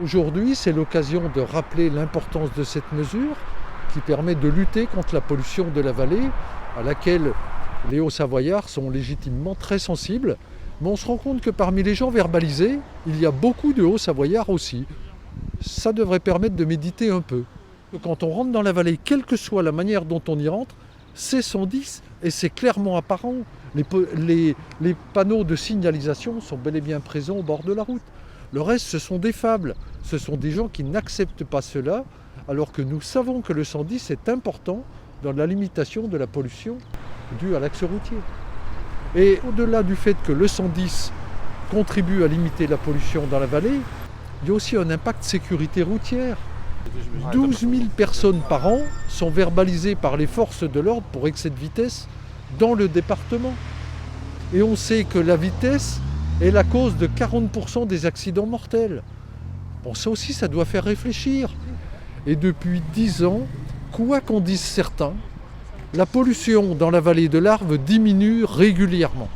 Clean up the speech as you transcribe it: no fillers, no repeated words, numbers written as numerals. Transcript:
Aujourd'hui, c'est l'occasion de rappeler l'importance de cette mesure qui permet de lutter contre la pollution de la vallée, à laquelle les Hauts-Savoyards sont légitimement très sensibles. Mais on se rend compte que parmi les gens verbalisés, il y a beaucoup de Hauts-Savoyards aussi. Ça devrait permettre de méditer un peu. Quand on rentre dans la vallée, quelle que soit la manière dont on y rentre, c'est 110 et c'est clairement apparent. Les panneaux de signalisation sont bel et bien présents au bord de la route. Le reste, ce sont des fables. Ce sont des gens qui n'acceptent pas cela, alors que nous savons que le 110 est important dans la limitation de la pollution due à l'axe routier. Et au-delà du fait que le 110 contribue à limiter la pollution dans la vallée, il y a aussi un impact sécurité routière. 12 000 personnes par an sont verbalisées par les forces de l'ordre pour excès de vitesse dans le département. Et on sait que la vitesse est la cause de 40% des accidents mortels. Bon, ça aussi, ça doit faire réfléchir. Et depuis 10 ans, quoi qu'en disent certains, la pollution dans la vallée de l'Arve diminue régulièrement.